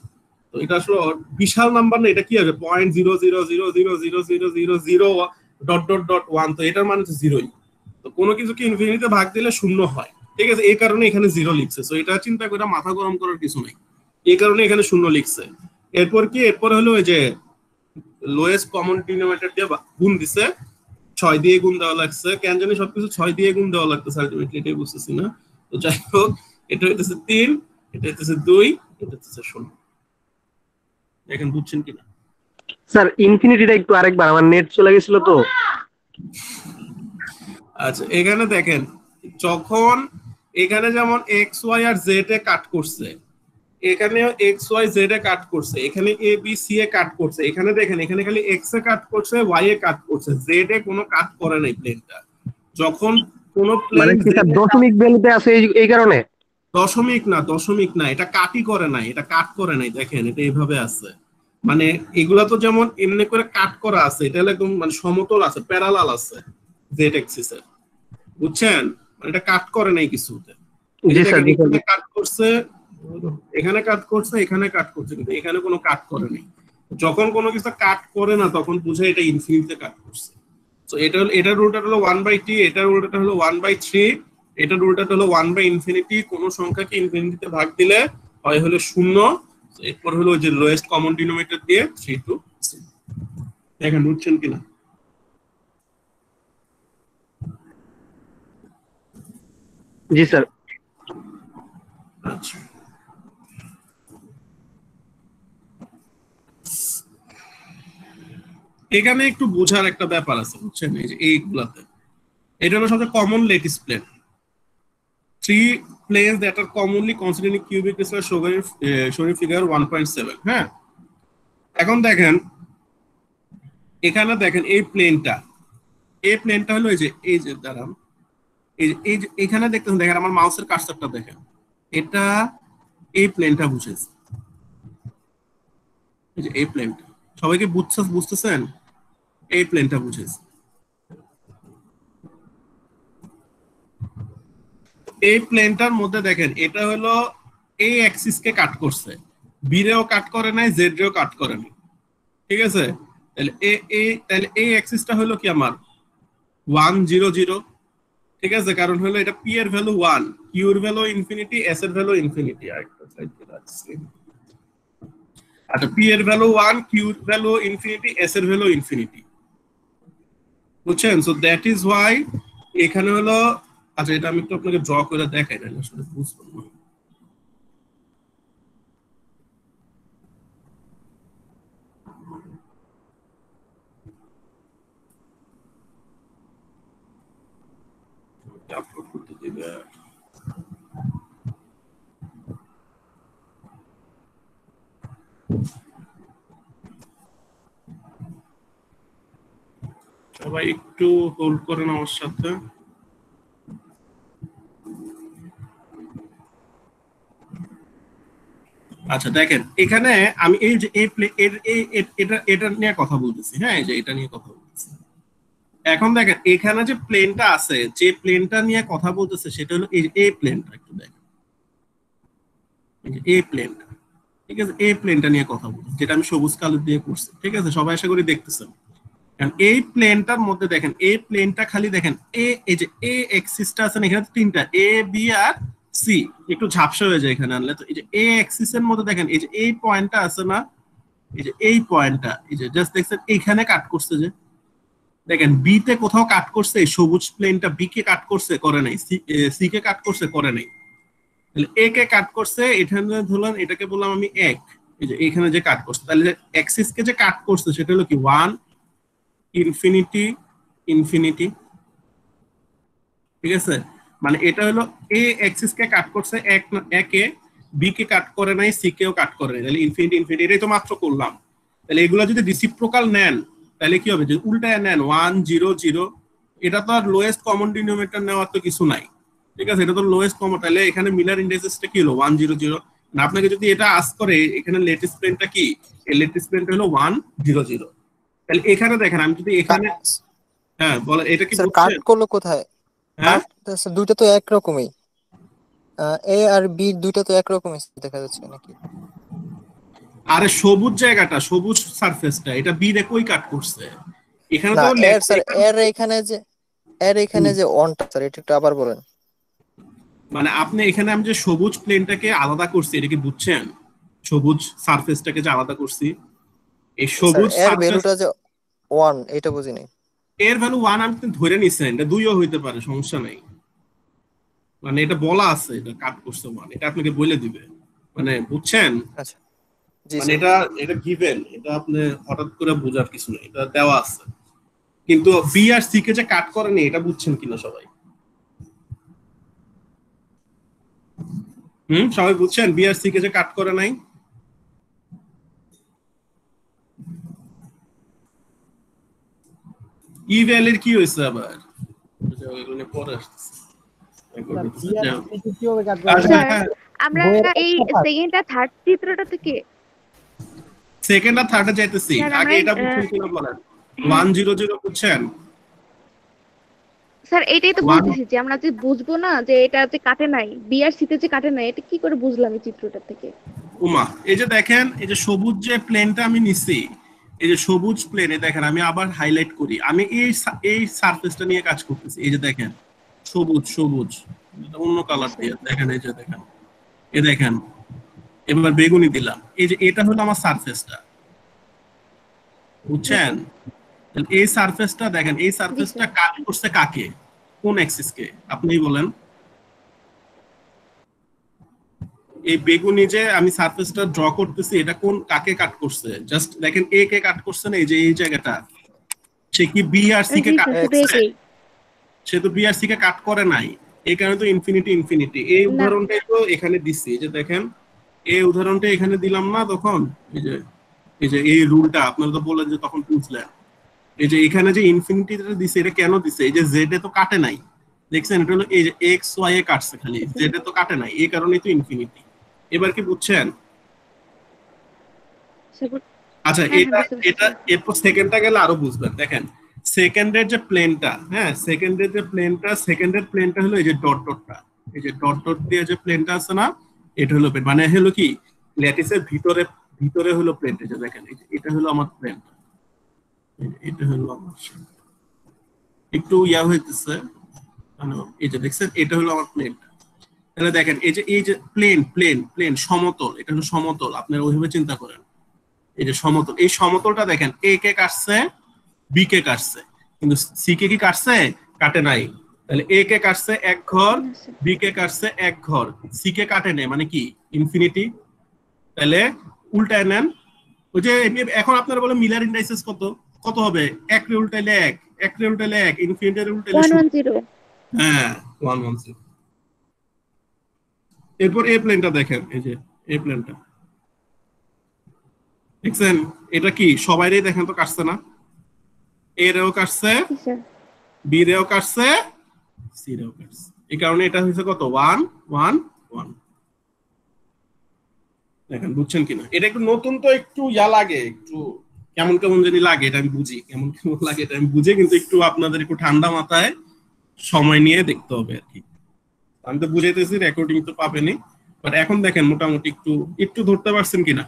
তো এটা আসলে বিশাল নাম্বার না, এটা কি হবে? 0.0000000.1। তো এটার মানে তো জিরোই। তো কোনো কিছুকে ইনফিনিটিতে ভাগ দিলে শূন্য হয়, ঠিক আছে? এই কারণে এখানে 0 লিখছে। সো এটা চিন্তা করে মাথা গরম করার কিছু নাই, এই কারণে এখানে শূন্য লিখছে। এরপর কি? এরপর হলো ওই যে লোয়েস্ট কমন ডিনোমিনেটর দিয়ে গুণ দিছে, 6 দিয়ে গুণ দেওয়া লাগছে। কেন জানি সবকিছু 6 দিয়ে গুণ দেওয়া লাগতেছে, আলটিমেটলি এটাই বুঝতেছি না। তো যাই হোক, এটা হইতেছে 3, এটা হইতেছে 2, এটা হইতেছে 0। এখন বুঝছেন কিনা? স্যার ইনফিনিটিটা একটু আরেকবার, আমার নেট চলে গেছিল তো। আচ্ছা, এখানে দেখেন, যখন এখানে যেমন এক্স ওয়াই আর জেড এ কাট করছে, এখানে এক্স ওয়াই জেড এ কাট করছে, এখানে এ বি সি এ কাট করছে, এখানে দেখেন এখানে খালি এক্স এ কাট করছে, ওয়াই এ কাট করছে, জেড এ কোনো কাট করে নাই প্লেনটা। যখন কোন মানে প্লেন কি স্যার দশমিক ভ্যালুতে আছে এই কারণে? দশমিক না, এটা কাটই করে নাই, এটা কাট করে নাই। দেখেন এটা এইভাবে আছে, মানে এগুলা তো যেমন এমনি করে কাট করা আছে, এটা একদম মানে সমতল আছে, প্যারালাল আছে জেড এক্সিস এর, বুঝছেন? মানে এটা কাট করে নাই কিছুতে। জি স্যার, এখানে কাট করছে, এখানে কাট করছে, এখানে কাট করছে, কিন্তু এখানে কোনো কাট করে নাই। যখন কোনো কিছু কাট করে না, তখন বুঝে এটা ইনফিনিটিতে কাট করছে। তো এটার রুটটা হলো 1/t, এটার রুটটা হলো 1/3, এটার রুটটা হলো 1/ইনফিনিটি। কোনো সংখ্যাকে ইনফিনিটিতে ভাগ দিলে হয় হলো 0। এরপর হলো যে লোয়েস্ট কমন ডিনোমিনেটর দিয়ে 3 to 6। দেখেন বুঝছেন কিনা? জি স্যার। আচ্ছা, এখানে একটু বোঝার একটা ব্যাপার আছে, বুঝছেন? এই যে এইগুলাতে এটা হলো সবচেয়ে common lattice plane. 3 planes that are commonly considered in cubic crystal shown in figure 1.7। হ্যাঁ, এখন দেখেন এখানে দেখেন এই প্লেনটা হলো এই যে দাঁড়ান, এই যে এখানে দেখতেছেন, দেখেন আমার মাউসের কার্সারটা দেখেন, এটা এই প্লেনটা বুঝেছি, এই যে এই প্লেনটা সবাইকে বুঝতেছেন, এই প্লেনটা বুঝেছি। এই প্লেনটার মধ্যে দেখেন এটা হলো এই অ্যাক্সিস কে কাট করছে, বি রেও কাট করে নাই, জেড রেও কাট করে নাই, ঠিক আছে? তাহলে এই অ্যাক্সিসটা হলো কি আমার 1 0 0, ঠিক আছে? কারণ হলো এটা পি এর ভ্যালু 1, কিউ এর ভ্যালু ইনফিনিটি, এস এর ভ্যালু ইনফিনিটি। আচ্ছা, পি এর ভ্যালু 1, কিউ এর ভ্যালু ইনফিনিটি, এস এর ভ্যালু ইনফিনিটি, বুঝছেন? সো দ্যাট ইজ ওয়াই এখানে হলো, আচ্ছা এটা আমি একটু আপনাকে ড্র করে দেখাই, তাহলে আসলে বুঝবেন না। আপলোড করতে দিবে, সবাই একটু হোল্ড করেন আমার সাথে। আচ্ছা দেখেন এখানে আমি এই যে এটা নিয়ে কথা বলতেছি, হ্যাঁ এই যে এটা নিয়ে কথা বলতেছি। এখন দেখেন এখানে যে প্লেনটা আছে, যে প্লেনটা নিয়ে কথা বলতেছে সেটা হলো এই প্লেনটা, একটু দেখেন এই প্লেনটা, ঠিক আছে? এই প্লেনটা নিয়ে কথা বলতেছি, যেটা আমি সবুজ কালো দিয়ে করছি, ঠিক আছে? সবাই আশা করি দেখতেছেন। এই প্লেনটার মধ্যে দেখেন, এই প্লেনটা খালি দেখেন এই যে এ এক্সিসটা আছে না, এখানে তিনটা এ বি আর সি, একটু ঝাপসা হয়ে যায় এখানে আনলে। তো এই যে এ এক্সিসের মধ্যে দেখেন এই যে এই পয়েন্টটা আছে না, এই যে এই পয়েন্টটা, এই যে জাস্ট দেখছেন এইখানে কাট করছে, যে দেখেন বি তে কোথাও কাট করছে, এই সবুজ প্লেনটা বি কে কাট করছে, করে নাই, সি কে কাট করছে, করে নাই। তাহলে এ কে কাট করছে, এখানে ধরলাম এটাকে বললাম আমি এক, এই যে এখানে যে কাট করছে, তাহলে এক্সিস কে যে কাট করছে সেটা হলো কি 1 ইনফিনিটি ইনফিনিটি, ঠিক আছে? মানে এটা হলো এ এক্সিস কে কাট করছে একে, বি কে কাট করে নাই, সি কেও কাট করে নাই, তাহলে ইনফিনিটি ইনফিনিটি, এটাই তো মাত্র করলাম। তাহলে এগুলো যদি রেসিপ্রোকাল নেন তাহলে কি হবে, যে উল্টায় নেন 1 0 0, এটা তো আর লোয়েস্ট কমন ডিনোমিনেটর নেওয়ার তো কিছু নাই, ঠিক আছে? এটা তো লোয়েস্ট কমন, তাহলে এখানে মিলার ইন্ডিসেসটা কি হলো 1 0 0। না আপনাকে যদি এটা আস্ক করে এখানে লেটেস্ট প্লেনটা কি, এই লেটেস্ট প্লেনটা হলো 1 0 0। তাহলে এখানে দেখেন আমি যদি এখানে, হ্যাঁ বলে এটা কি স্যার কাট বুঝছেন? করলো কোথায়? হ্যাঁ স্যার দুইটা তো একরকমই, এ আর বি দুইটা তো একরকমই দেখা যাচ্ছে নাকি? আরে সবুজ জায়গাটা, সবুজ সারফেসটা, এটা বি রে কই কাট করছে? এখানে না তো এর স্যার এর এখানে যে অনটা স্যার এটা একটু আবার বলেন। মানে আপনি এখানে আমি যে সবুজ প্লেনটাকে আলাদা করছি, এটা কি বুঝছেন? সবুজ সারফেসটাকে যে আলাদা করছি, এই স্যার সবুজ এর সারফেস ভ্যালুটা যে 1 এটা বুঝিনি। এর ভ্যালু 1 আমি তো ধরে নিছেন, এটা 2ও হইতে পারে, সমস্যা নাই। মানে এটা বলা আছে এটা কাট করছে 1, এটা আপনাকে বলে দিবে, মানে বুঝছেন? আচ্ছা জি মানে স্যার। এটা গিভেন, এটা আপনি হঠাৎ করে বোঝার কিছু নেই, এটা দেওয়া আছে। কিন্তু বি আর সি কে যে কাট করেনি, এটা বুঝছেন কিনা সবাই? সবাই বুঝছেন বি আর সি কে যে কাট করে নাই? ই ভ্যালির কি হয়েছে আবার, এগুলো পরে আসতেছে। কিভাবে কাজ করে? আচ্ছা, স্যার হ্যাঁ, আমরা এই সেকেন্ড আর থার্ড চিত্রটা থেকে সেকেন্ড আর থার্ডে যাইতেছি, স্যার আগে আমরা এটা বুঝছেন কিনা বলেন। 1 0 0 বুঝছেন? স্যার এটাই তো One- বলতেছি যে আমরা যে বুঝবো না যে এটাতে কাটে নাই, বি আর সি তে যে কাটে নাই, এটা কি করে বুঝলাম এই চিত্রটা থেকে? উমা, এই যে দেখেন এই যে সবুজ যে প্লেনটা আমি নিছি, এই যে সবুজ প্লেনে দেখেন আমি আবার হাইলাইট করি, আমি এই সারফেসটা নিয়ে কাজ করতেছি। এই যে দেখেন সবুজ সবুজ, এটা অন্য কালার দিয়ে দেখেন, এই যে দেখেন, এই দেখেন এবার বেগুনি দিলাম, এই যে এটা হলো আমার সারফেসটা, বুঝছেন? তাহলে এই সারফেসটা দেখেন, এই সারফেসটা কাট করছে কাকে, কোন অ্যাক্সিস কে আপনিই বলেন? এই বেগুনি যে আমি সারফেসটা ড্র করতেছি, এটা কোন কাকে কাট করছে? জাস্ট দেখেন এ কে কাট করছে না, এই যে এই জায়গাটা, সে কি বি আর সি কে জি কাট স্যার, শুধু করছে? এটাই। সে তো বি আর সি কে কাট করে নাই, এই কারণে তো ইনফিনিটি ইনফিনিটি। এই উদাহরণটাই তো এখানে দিচ্ছি, এই যে দেখেন এই উদাহরণটা এখানে দিলাম না তখন, এই যে এই রুলটা আপনারা তো বললেন যে তখন বুঝলেন। এই যে এখানে যে ইনফিনিটিটা দিছে, এটা কেন দিছে? এই যে জেড এ তো কাটে নাই, দেখছেন? এটা হলো এই যে এক্স ওয়াই এ কাটছে, খালি জেড এ তো কাটে নাই, এই কারণেই তো ইনফিনিটি। এবার কি বুঝছেন? আচ্ছা, হ্যাঁ, এটা বুঝতে পারছি। এটা এরপর সেকেন্ডটা গেলে আরো বুঝবেন। দেখেন সেকেন্ডের যে প্লেনটা, হ্যাঁ সেকেন্ডের যে প্লেনটা, সেকেন্ডের প্লেনটা হলো এই যে ডট ডটটা, এই যে ডট ডট দিয়ে যে প্লেনটা আছে না, এটা হলো প্লেন। মানে হলো কি ল্যাটিসের ভিতরে ভিতরে হলো প্লেনটা, যে দেখেন এটা হলো আমার প্লেন, এটা হলো আমার একটু ইয়া হইতেছে, মানে এই যে দেখছেন এটা হলো আমার প্লেনটা। তাহলে দেখেন এই যে প্লেন প্লেন প্লেন সমতল, এটা হলো সমতল, আপনারা ওইভাবে চিন্তা করেন। এই যে সমতল, এই সমতলটা দেখেন এ কে কাটছে, বি কে কাটছে, কিন্তু সি কে কি কাটছে? কাটে নাই। তাহলে এ কে কাটছে এক ঘর, বি কে কাটছে এক ঘর, সি কে কাটে নেই, মানে কি ইনফিনিটি। তাহলে উল্টায় নেন, ওই যে এখন আপনারা বলে মিলার ইন্ডাইসেস কত কত হবে? এক রে উল্টাইলে এক, এক রে উল্টাইলে এক, ইনফিনিটি রে উল্টাইলে 110। হ্যাঁ 110। এরপর এ প্লেনটা দেখেন, এই যে এ প্লেনটা দেখছেন, এটা কি সবাইরই দেখেন তো কাটছে না? এ রেও কাটছে, বি রেও কাটছে, সি রেও কাটছে। এই কারণে এটা হয়েছে কত? 1 1 1। দেখেন বুঝছেন কিনা? এটা একটু নতুন তো একটু ইয়া লাগে, একটু কেমন কেমন জানি লাগে, এটা আমি বুঝি, কেমন কেমন লাগে এটা আমি বুঝি, কিন্তু একটু আপনাদের একটু ঠান্ডা মাথায় সময় নিয়ে দেখতে হবে আর কি। আমি তো বুঝাইতেছি, রেকর্ডিং তো পাবেনই, বাট এখন দেখেন মোটামুটি একটু একটু ধরতে পারছেন কিনা।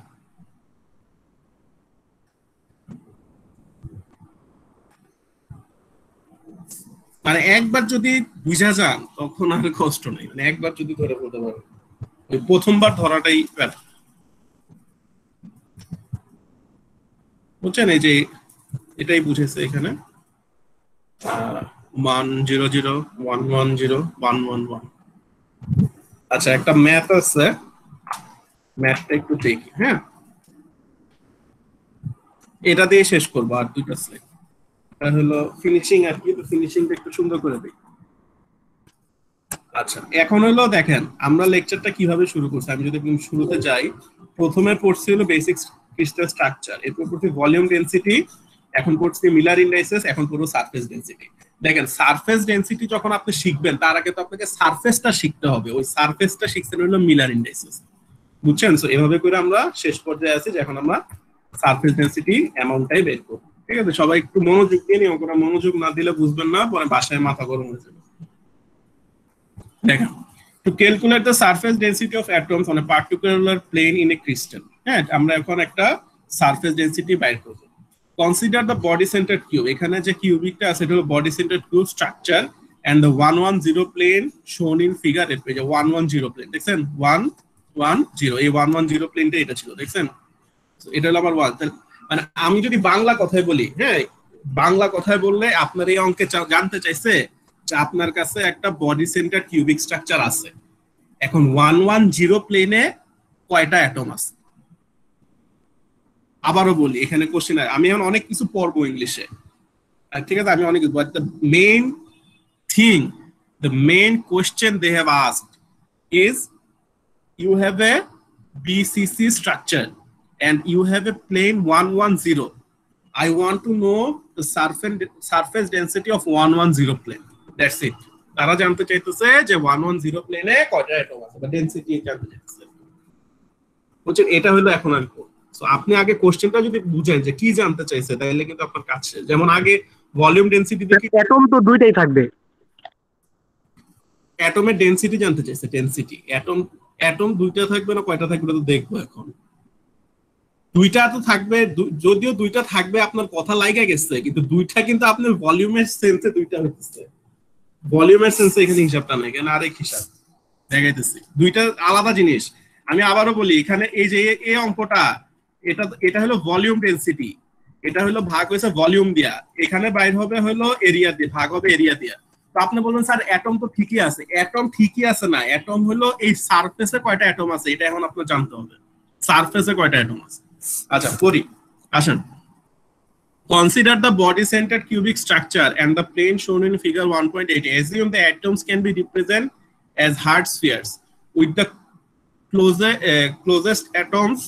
মানে একবার যদি বুঝা যান তখন আর কষ্ট নেই, মানে একবার যদি ধরে বলতে পারো, ওই প্রথমবার ধরাটাই ব্যাপার। বুঝছেন? এই যে এটাই বুঝেছে এখানে 100 110 111। আচ্ছা, একটা ম্যাথ আছে, ম্যাথটা একটু দেখি। হ্যাঁ, এটা দিয়ে শেষ করবো, আর দুইটা স্লাইড, এটা হলো ফিনিশিং আর কি, তো ফিনিশিংটা একটু সুন্দর করে দিই। আচ্ছা, এখন হলো দেখেন আমরা লেকচারটা কিভাবে শুরু করছি। আমি যদি শুরুতে যাই, প্রথমে পড়ছি হলো বেসিক ক্রিস্টাল স্ট্রাকচার, এরপর পড়ছি ভলিউম ডেনসিটি, এখন পড়ছি মিলার ইন্ডাইসেস, এখন পড়বো সারফেস ডেনসিটি। দেখেন সারফেস ডেনসিটি যখন আপনি শিখবেন তার আগে তো আপনাকে সারফেসটা শিখতে হবে, ওই সারফেসটা শিখছেন হলো মিলার ইন্ডাইসেস। বুঝছেন? সো এভাবে করে আমরা শেষ পর্যায়ে আছি, যে এখন আমরা সারফেস ডেনসিটি অ্যামাউন্টটাই বের করব। ঠিক আছে, সবাই একটু মনোযোগ দিয়ে নিও, কোনো মনোযোগ না দিলে বুঝবেন না, পরে বাসায় মাথা গরম হয়ে যাবে। দেখেন, to calculate the surface density of atoms on a particular plane in a crystal, হ্যাঁ আমরা এখন একটা সারফেস ডেনসিটি বাইর করব। Consider the body centred cube, এখানে যে কিউবিকটা আছে এটা হলো body centred cube structure, and the 110 plane shown in figure, এর পেজে 110 প্লেন দেখছেন, 110, এই 110 প্লেনটা এটা ছিল, দেখছেন? এটা হলো আমার 1। মানে আমি যদি বাংলা কথায় বলি, হ্যাঁ বাংলা কথায় বললে আপনার এই অঙ্কে জানতে চাইছে যে আপনার কাছে একটা বডি সেন্টার কিউবিক স্ট্রাকচার আছে, এখন 110 প্লেনে কয়টা অ্যাটম আছে। আবারও বলি, এখানে কোশ্চেন, আমি এখন অনেক কিছু পড়বো ইংলিশে, ঠিক আছে, আমি অনেক, but the main thing, the main question they have asked is you have a BCC structure and you have a plane 110. I want to know the surface density of 110 plane. That's it. তারা জানতে চাইতেছে যে 110 প্লেনে কয়টা atom আছে, বা density জানতে চাইতেছে। বুঝছেন? এটা হলো এখন আমি সো আপনি আগে কোশ্চেনটা যদি বুঝেন যে কি জানতে চাইছে, তাহলে কিন্তু আপনার কাজ শেষ। যেমন আগে ভলিউম ডেনসিটি দেখি, অ্যাটম তো দুইটাই থাকবে, অ্যাটমের ডেনসিটি জানতে চাইছে, ডেনসিটি অ্যাটম দুইটা থাকবে না কয়টা থাকবে তো দেখবো। এখন দুইটা তো থাকবে, যদিও দুইটা থাকবে আপনার কথা লাইগা গেছে, কিন্তু দুইটা কিন্তু আপনার ভলিউমের সেন্সে দুইটা হচ্ছে, ভলিউমের সেন্সে এখানে হিসাবটা নাই, কেন আরেক হিসাব দেখাইতেছি, দুইটা আলাদা জিনিস। আমি আবারও বলি, এখানে এই যে এই অঙ্কটা, এটা হলো ভলিউম ডেনসিটি, এটা হলো ভাগ হয়েছে ভলিউম দিয়া, এখানে বাইর হবে হলো এরিয়া দিয়ে, ভাগ হবে এরিয়া দিয়া। তো আপনি বলবেন স্যার অ্যাটম তো ঠিকই আছে, অ্যাটম ঠিকই আছে না, অ্যাটম হলো এই সারফেসে কয়টা অ্যাটম আছে এটা এখন আপনার জানতে হবে, সারফেসে কয়টা অ্যাটম আছে। আচ্ছা পড়ি, আসেন। Consider the body-centered cubic structure and the plane shown in figure 1.8. Assume the atoms can be represented as hard spheres with the closest atoms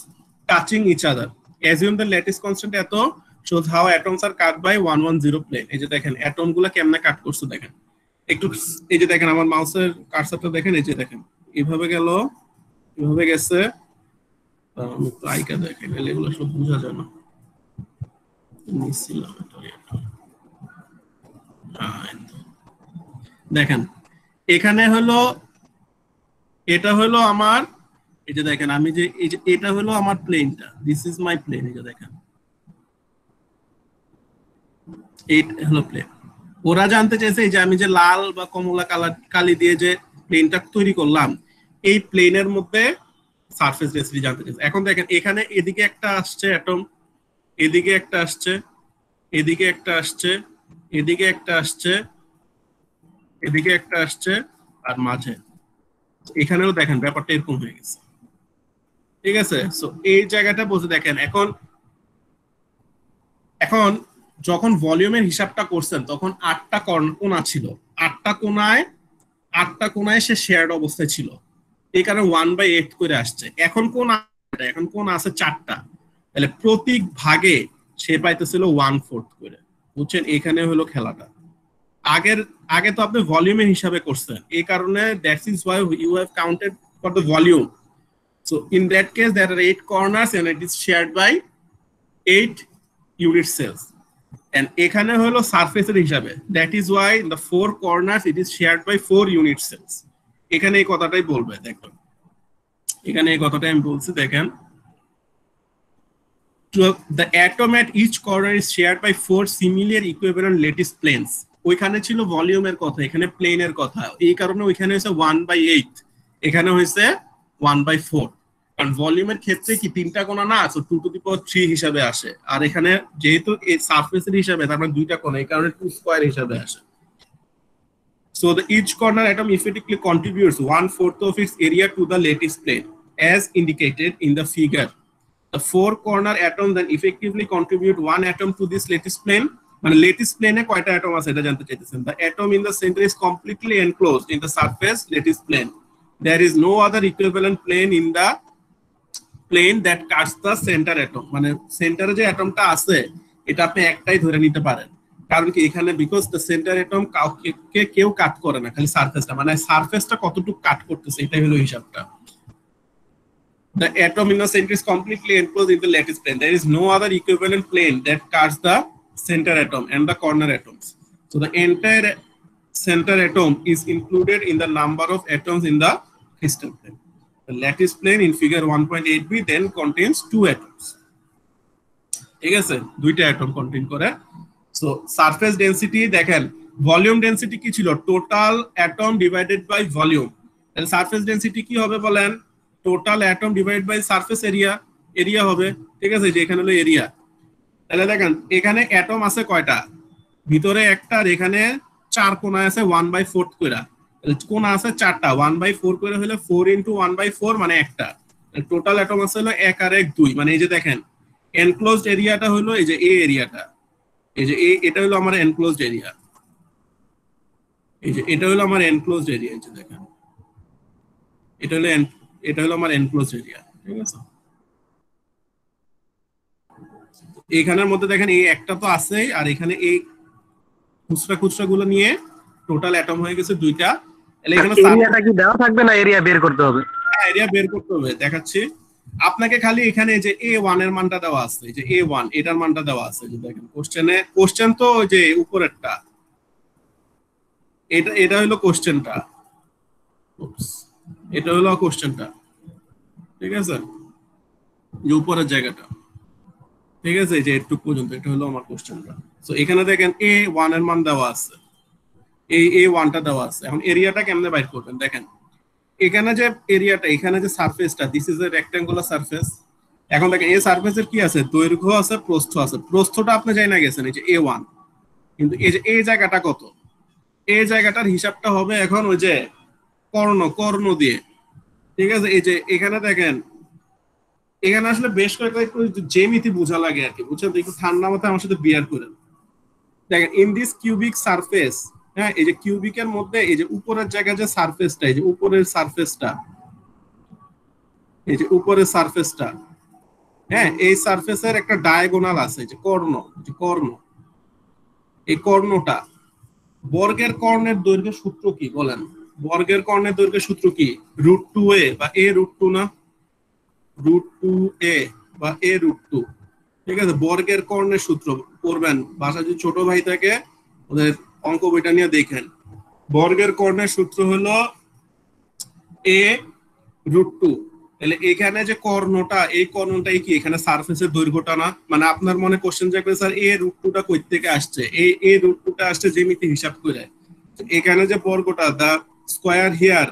touching each other. Assume the lattice constant এতো shows how atoms are cut by 110 plane. এই যে দেখেন atom গুলা কেমনে কাট করছে, দেখেন একটু, এই যে দেখেন আমার মাউসের কার্সারটা দেখেন, এই যে দেখেন এইভাবে গেল, কিভাবে গেছে আমি তো আইকা দেখে গেলে এগুলো সব বোঝা যায় না। নিছিলাম দেখেন এখানে হলো এটা হলো আমার এই যে দেখেন আমি যে এই যে এটা হলো আমার প্লেনটা, দিস ইজ মাই প্লেন। এই যে দেখেন এইটা হলো প্লেন। ওরা জানতে চাইছে এই যে আমি যে লাল বা কমলা কালি দিয়ে যে প্লেনটা তৈরি করলাম এই প্লেনের মধ্যে সারফেস ডেন্সিটি জানতে চাইছে। এখন দেখেন এখানে এদিকে একটা আসছে অ্যাটম, এদিকে একটা আসছে, এদিকে একটা আসছে, এদিকে একটা আসছে, এদিকে একটা আসছে, আর মাঝে এখানেও দেখেন ব্যাপারটা এরকম হয়ে গেছে। ঠিক আছে, সো এই জায়গাটা বুঝে দেখেন। এখন যখন ভলিউমের হিসাবটা করছেন তখন 8টা কোণা ছিল, 8টা কোণায় সে শেয়ার্ড অবস্থায় ছিল, এই কারণে 1/8 করে আসছে। এখন কোণ আছে 4টা, তাহলে প্রতি ভাগে সে পাইতেছিল 1/4 করে। বুঝছেন, এখানে হলো খেলাটা। আগে তো আপনি ভলিউমের হিসাবে করছেন, এই কারণে that's is why you have counted for the volume. So in that case there are 8 corners and it is shared by 8 unit cells, and এখানে হলো সারফেসের হিসাবে, that is why in the 4 corners it is shared by 4 unit cells। এখানে এই কথাটাই বলবে, দেখুন এখানে এই কথাটাই আমি বলছি, দেখেন the atom at each corner is shared by 4 similar equivalent lattice planes। ওইখানে ছিল ভলিউমের কথা, এখানে প্লেনের কথা, এই কারণে ওইখানে হয়েছে 1/8, এখানে হয়েছে 1/4। কারণ ভলিউমের ক্ষেত্রে কি 3টা কোণা না, সো 2 to the power 3 হিসাবে আসে, আর এখানে যেহেতু এই সারফেসের হিসাবে তার মানে 2টা কোণা, এই কারণে 2 স্কয়ার হিসাবে আসে। So the each corner atom effectively contributes 1/4 of its area to the lattice plane as indicated in the figure। The 4 corner atom then effectively contribute 1 atom to this lattice plane। মানে lattice plane এ কয়টা atom আছে এটা জানতে চাইতেছেন। The atom in the center is completely enclosed in the surface lattice plane। There is no other equivalent plane in the plane that cuts the center atom। মানে সেন্টারে যে অ্যাটমটা আছে এটা আপনি একটাই ধরে নিতে পারেন, কারণ কি এখানে বিকজ দ্য সেন্টার অ্যাটম কেউ কাট করে না, খালি সারফেসটা, মানে সারফেসটা কতটুকু কাট করতেছে এটাই হলো হিসাবটা। The atom in the center is completely enclosed in the lattice plane। There is no other equivalent plane that cuts the center atom and the corner atoms। So the entire center atom is included in the number of atoms in the crystal plane। The lattice plane in figure 1.8b then contains 2 atoms। ঠিক আছে, 2টা atom contain করে। So surface density দেখেন, volume density কি ছিল, total atom divided by volume. তাহলে surface density কি হবে বলেন, total atom divided by surface area হবে। ঠিক আছে, যে এখানে হলো এরিয়া। তাহলে দেখেন এখানে অ্যাটম আছে কয়টা, ভিতরে একটা, আর এখানে 4 কোণা আছে 1/4 করে, কোণা আছে 4টা, 1/4 করে হলে 4 into 1/4 মানে একটা। টোটাল অ্যাটম আছে হলো 1 আর 1 2, মানে এই যে দেখেন এনক্লোজড এরিয়াটা হলো এই যে এই এরিয়াটা, এই যে এটা হলো আমার এনক্লোজড এরিয়া, এই যে এটা হলো আমার এনক্লোজড এরিয়া, এই যে দেখেন এটা হলো আমার এনক্লোজড এরিয়া। ঠিক আছে, এখানের মধ্যে দেখেন এই একটা তো আছে, আর এখানে এই খুচরা গুলো নিয়ে টোটাল অ্যাটম হয়ে গেছে 2টা। এখানে এরিয়াটা কি দেওয়া থাকবে না এরিয়া বের করতে হবে? এরিয়া বের করতে হবে, দেখাচ্ছি আপনাকে। খালি এখানে যে A1 এর মানটা দেওয়া আছে, এই যে A1 এটার মানটা দেওয়া আছে, যে দেখেন কোশ্চেন তো যে উপরেরটা, এটা হলো কোশ্চেনটা, এটা হলো কোশ্চেনটা। ঠিক আছে, যে উপরের জায়গাটা, ঠিক আছে, যে একটু পর্যন্ত এটা হলো আমার কোশ্চেনটা। সো এখানে দেখেন A1 এর মান দেওয়া আছে, এই A1টা দেওয়া আছে। এখন এরিয়াটা কেমনে বাইর করবেন, দেখেন এখানে যে এরিয়াটা, এখানে যে সারফেসটা, this is a rectangular surface. এখন দেখেন এই সারফেসের কি আছে, দৈর্ঘ্য আছে, প্রস্থ আছে। প্রস্থটা আপনি যাই না গেছেন এই যে A1, কিন্তু এই যে এই জায়গাটা কত, এই জায়গাটার হিসাবটা হবে এখন ওই যে কর্ণ দিয়ে। ঠিক আছে, এই যে এখানে দেখেন, এখানে আসলে বেশ কয়েকটা একটু জ্যামিতি বোঝা লাগে আর কি, বুঝছেন, একটু ঠান্ডা মাথায় আমার সাথে বিয়ার করেন। দেখেন ইন দিস কিউবিক সারফেস, হ্যাঁ, এই যে কিউবিকের মধ্যে এই যে উপরের জায়গায় যে সারফেসটা, এই যে উপরের সারফেসটা, এই যে উপরের সারফেসটা, হ্যাঁ, এই সারফেসের একটা ডায়াগোনাল আছে, যে কর্ণ, এই কর্ণটা, বর্গের কর্ণের দৈর্ঘ্য সূত্র কি বলেন? বর্গের কর্ণের দৈর্ঘ্যের সূত্র কি? √2a বা a√2 না, √2a বা a√2। ঠিক আছে, বর্গের কর্ণের সূত্র পড়বেন বাসা যদি ছোট ভাই থাকে ওদের অঙ্ক বইটা নিয়ে দেখেন। বর্গের কর্ণের সূত্র হলো a√2। তাহলে এখানে যে কর্ণটা, এই কর্ণটাই কি এখানে সারফেসের দৈর্ঘ্যটা না? মানে আপনার মনে কোশ্চেন থাকবে স্যার a√2টা কই থেকে আসছে? এই a√2টা আসছে জ্যামিতি হিসাব করে। এখানে যে বর্গটা, the square here,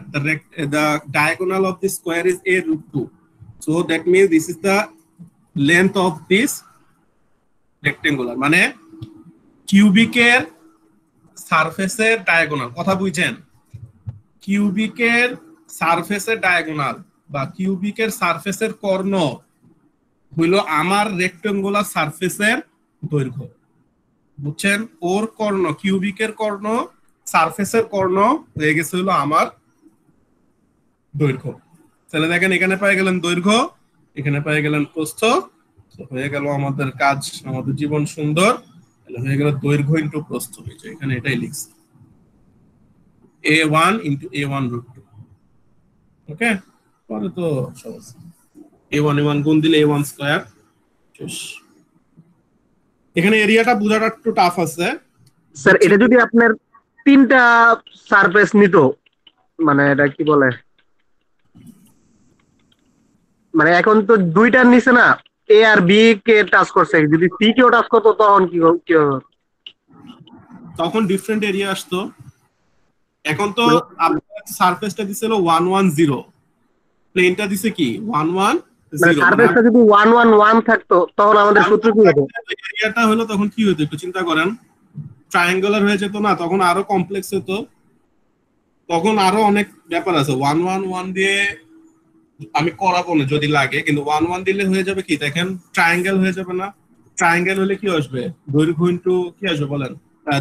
the diagonal of the square is a√2, so that means this is the length of this rectangular, মানে কিউবিকের সারফেসের ডায়াগোনাল। কথা বুঝছেন? কিউবিকের সারফেসের ডায়াগোনাল বা কিউবিকের সারফেসের কর্ণ হইলো আমার রেক্টেঙ্গুলার সারফেসের দৈর্ঘ্য। বুঝছেন? ওর কর্ণ, কিউবিকের কর্ণ, সারফেসের কর্ণ হয়ে গেছে হলো আমার দৈর্ঘ্য। তাহলে দেখেন এখানে পেয়ে গেলেন দৈর্ঘ্য, এখানে পেয়ে গেলেন প্রস্থ, হয়ে গেল আমাদের কাজ, আমাদের জীবন সুন্দর। তাহলে হয়ে গেল দৈর্ঘ্য ইনটু প্রস্থ। এখানে এটাই লিখছি, a1 ইনটু a1√2। ওকে, পরে তো সহজ, a1 গুণ দিলে a1 স্কয়ার। এখানে এরিয়াটা বোঝাটা একটু টাফ আছে স্যার। এটা যদি আপনার তিনটা সারফেস নিত, মানে এটা কি বলে, মানে এখন তো দুইটার নিচে না, এ আর বি কে টাচ করছে, যদি সি কেও টাচ করতো তখন কি হবে? তখন ডিফারেন্ট এরিয়া আসতো। এখন তো আপনার সারফেসটা দিছিল 110, প্লেনটা দিছে কি 110। সারফেসটা যদি 111 থাকতো তখন আমাদের সূত্র কি হতো? এরিয়াটা হলো তখন কি হতো একটু চিন্তা করেন, ট্রায়াঙ্গুলার হয়ে যেত না, তখন আরো কমপ্লেক্স হতো, তখন আরো অনেক ব্যাপার আছে। 111 দিয়ে আমি করাবো না যদি লাগে, কিন্তু 11 দিলে হয়ে যাবে কি দেখেন, ট্রায়াঙ্গেল হয়ে যাবে না? ট্রায়াঙ্গেল হলে কি আসবে? দৈর্ঘ্য ইনটু কি আসবে বলেন?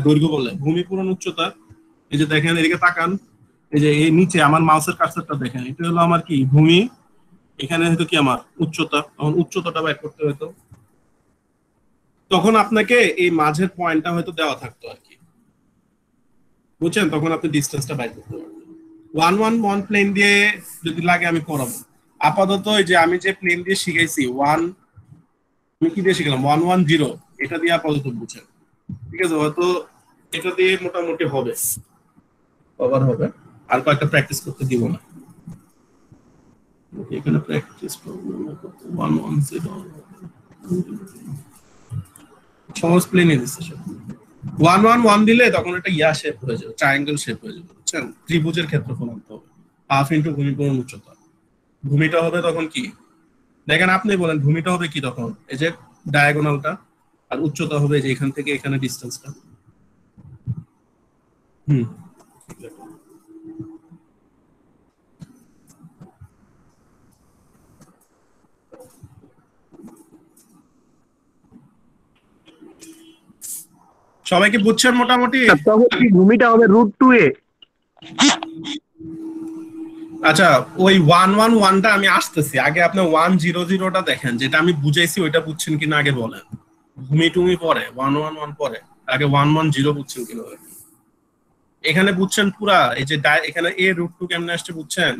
দৈর্ঘ্য বলে ভূমি পূরণ উচ্চতা। এই যে দেখেন এদিকে তাকান, এই যে এই নিচে আমার মাউসের কার্সারটা দেখেন, এটা হলো আমার কি ভূমি, এখানে হয়তো কি আমার উচ্চতা, তখন উচ্চতাটা বের করতে হতো। তখন আপনাকে এই মাঝের পয়েন্টটা হয়তো দেওয়া থাকতো আর কি, বুঝছেন? তখন আপনি ডিসটেন্সটা বের করতে পারবেন। 111 প্লেন দিয়ে যদি লাগে আমি করাবো। আপাতত এই যে আমি যে প্লেন দিয়ে শিখাইছি আমি কি দিয়ে শিখলাম 110, এটা দিয়ে আপাতত বুঝেন। ঠিক আছে, হয়তো এটা দিয়ে মোটামুটি হবে, কভার হবে। আর কয়েকটা প্র্যাকটিস করতে দিব না, এখানে প্র্যাকটিস করব 110 সহজ প্লেনই দিচ্ছে। 111 দিলে তখন একটা ইয়া শেপ হয়ে যাবে, ট্রায়াঙ্গেল শেপ হয়ে যাবে, বুঝছেন? ত্রিভুজের ক্ষেত্রফল আনতে হবে, হাফ ইনটু ভূমি পূরণ উচ্চতা। ভূমিটা হবে তখন কি দেখেন, আপনি বলেন ভূমিটা হবে কি তখন? এই যে ডায়াগোনালটা, আর উচ্চতা হবে যে এখান থেকে এখানে ডিসটেন্সটা। সবাইকে বুঝছেন মোটামুটি? তখন কি ভূমিটা হবে √2a? আচ্ছা, ওই 111টা আমি আসতেছি, আগে আপনি 100টা দেখেন, যেটা আমি বুঝাইছি ওইটা বুঝছেন কিনা আগে বলেন। ভূমি টুমি পরে, 111 পরে, আগে 110 বুঝছেন কিনা? এখানে বুঝছেন পুরা, এই যে এখানে a√2 কেমনে আসছে বুঝছেন?